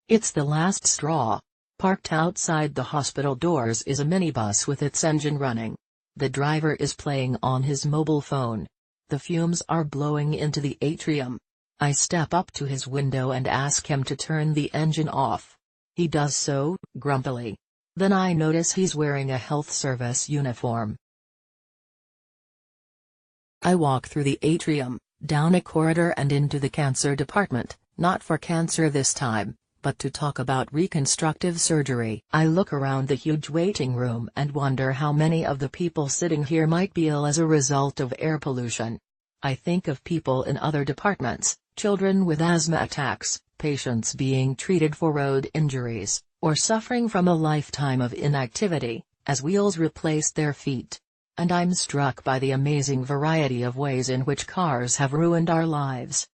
It's the last straw. Parked outside the hospital doors is a minibus with its engine running. The driver is playing on his mobile phone. The fumes are blowing into the atrium. I step up to his window and ask him to turn the engine off. He does so, grumpily. Then I notice he's wearing a health service uniform. I walk through the atrium, down a corridor and into the cancer department, not for cancer this time, but to talk about reconstructive surgery. I look around the huge waiting room and wonder how many of the people sitting here might be ill as a result of air pollution. I think of people in other departments, children with asthma attacks, patients being treated for road injuries, or suffering from a lifetime of inactivity, as wheels replace their feet. And I'm struck by the amazing variety of ways in which cars have ruined our lives.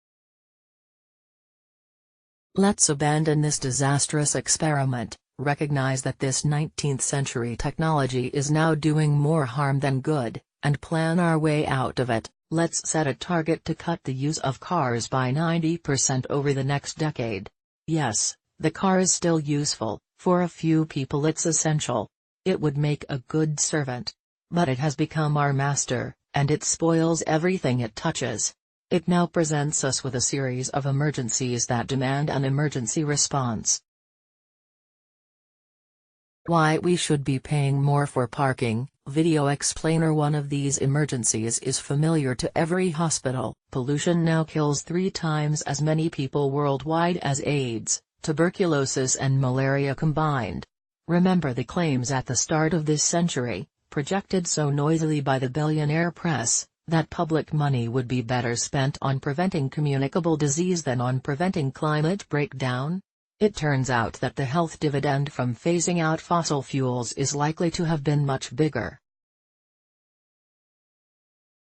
Let's abandon this disastrous experiment, recognize that this 19th-century technology is now doing more harm than good, and plan our way out of it. Let's set a target to cut the use of cars by 90% over the next decade. Yes, the car is still useful, for a few people it's essential. It would make a good servant. But it has become our master, and it spoils everything it touches. It now presents us with a series of emergencies that demand an emergency response. Why we should be paying more for parking. Video explainer. One of these emergencies is familiar to every hospital. Pollution now kills 3 times as many people worldwide as AIDS, tuberculosis and malaria combined. Remember the claims at the start of this century, projected so noisily by the billionaire press, that public money would be better spent on preventing communicable disease than on preventing climate breakdown? It turns out that the health dividend from phasing out fossil fuels is likely to have been much bigger.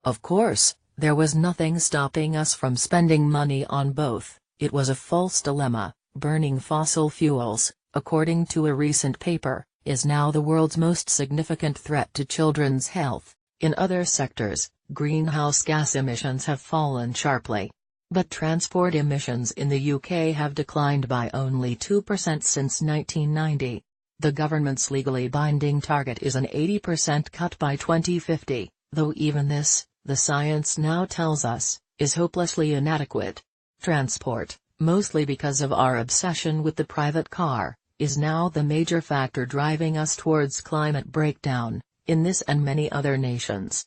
Of course, there was nothing stopping us from spending money on both. It was a false dilemma. Burning fossil fuels, according to a recent paper, is now the world's most significant threat to children's health. In other sectors, greenhouse gas emissions have fallen sharply. But transport emissions in the UK have declined by only 2% since 1990. The government's legally binding target is an 80% cut by 2050, though even this, the science now tells us, is hopelessly inadequate. Transport, mostly because of our obsession with the private car, is now the major factor driving us towards climate breakdown, in this and many other nations.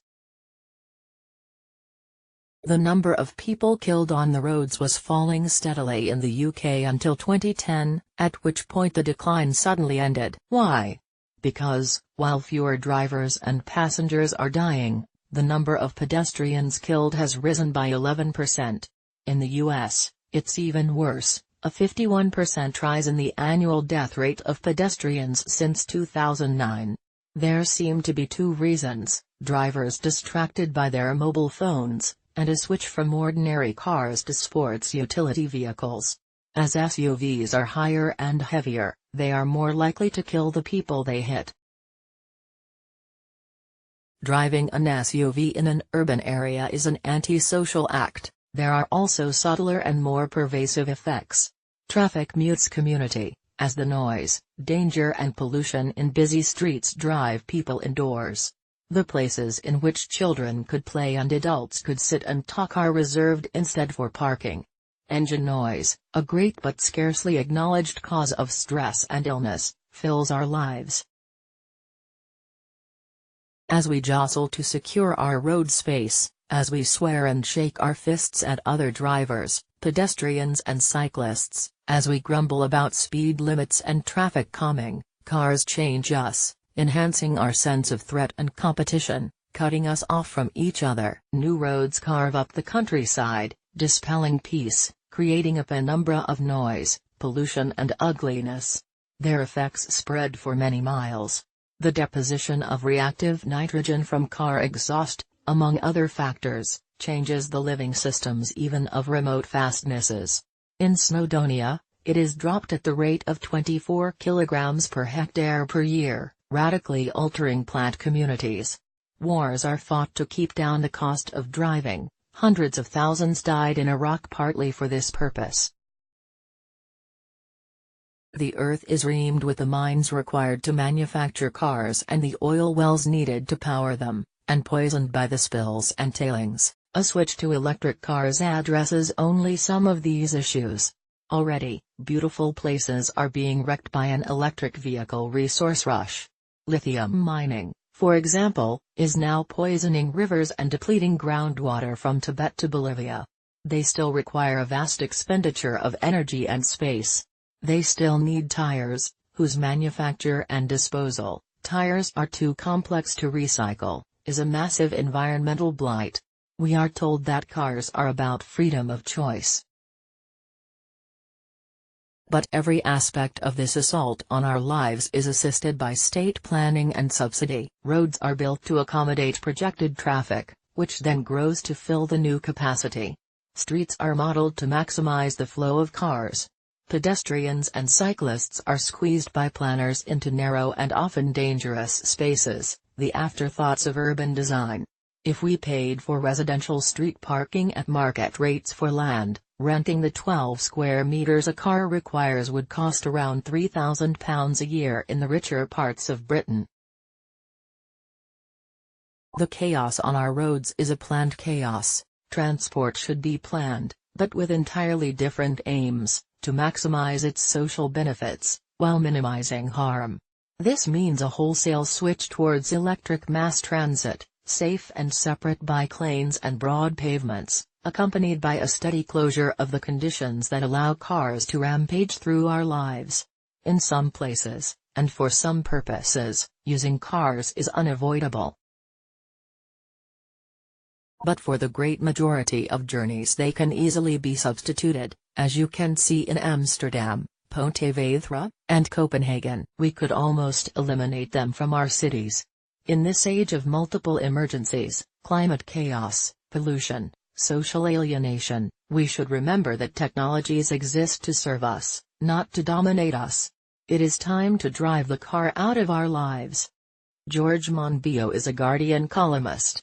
The number of people killed on the roads was falling steadily in the UK until 2010, at which point the decline suddenly ended. Why? Because, while fewer drivers and passengers are dying, the number of pedestrians killed has risen by 11%. In the US, it's even worse, a 51% rise in the annual death rate of pedestrians since 2009. There seem to be 2 reasons: drivers distracted by their mobile phones, and a switch from ordinary cars to sports utility vehicles. As SUVs are higher and heavier, they are more likely to kill the people they hit. Driving an SUV in an urban area is an antisocial act. There are also subtler and more pervasive effects. Traffic mutes community, as the noise, danger and pollution in busy streets drive people indoors. The places in which children could play and adults could sit and talk are reserved instead for parking. Engine noise, a great but scarcely acknowledged cause of stress and illness, fills our lives. As we jostle to secure our road space, as we swear and shake our fists at other drivers, pedestrians and cyclists, as we grumble about speed limits and traffic calming, cars change us, enhancing our sense of threat and competition, cutting us off from each other. New roads carve up the countryside, dispelling peace, creating a penumbra of noise, pollution and ugliness. Their effects spread for many miles. The deposition of reactive nitrogen from car exhaust, among other factors, changes the living systems even of remote fastnesses. In Snowdonia, it is dropped at the rate of 24 kilograms per hectare per year, radically altering plant communities. Wars are fought to keep down the cost of driving. Hundreds of thousands died in Iraq partly for this purpose. The earth is reamed with the mines required to manufacture cars and the oil wells needed to power them, and poisoned by the spills and tailings. A switch to electric cars addresses only some of these issues. Already, beautiful places are being wrecked by an electric vehicle resource rush. Lithium mining, for example, is now poisoning rivers and depleting groundwater from Tibet to Bolivia. They still require a vast expenditure of energy and space. They still need tires, whose manufacture and disposal, tires are too complex to recycle, is a massive environmental blight. We are told that cars are about freedom of choice. But every aspect of this assault on our lives is assisted by state planning and subsidy. Roads are built to accommodate projected traffic, which then grows to fill the new capacity. Streets are modeled to maximize the flow of cars. Pedestrians and cyclists are squeezed by planners into narrow and often dangerous spaces, the afterthoughts of urban design. If we paid for residential street parking at market rates for land, renting the 12 square meters a car requires would cost around £3,000 a year in the richer parts of Britain. The chaos on our roads is a planned chaos. Transport should be planned, but with entirely different aims, to maximize its social benefits, while minimizing harm. This means a wholesale switch towards electric mass transit, safe and separate bike lanes and broad pavements, accompanied by a steady closure of the conditions that allow cars to rampage through our lives. In some places, and for some purposes, using cars is unavoidable. But for the great majority of journeys they can easily be substituted, as you can see in Amsterdam, Pontevedra, and Copenhagen. We could almost eliminate them from our cities. In this age of multiple emergencies, climate chaos, pollution, social alienation, we should remember that technologies exist to serve us, not to dominate us. It is time to drive the car out of our lives. George Monbiot is a Guardian columnist.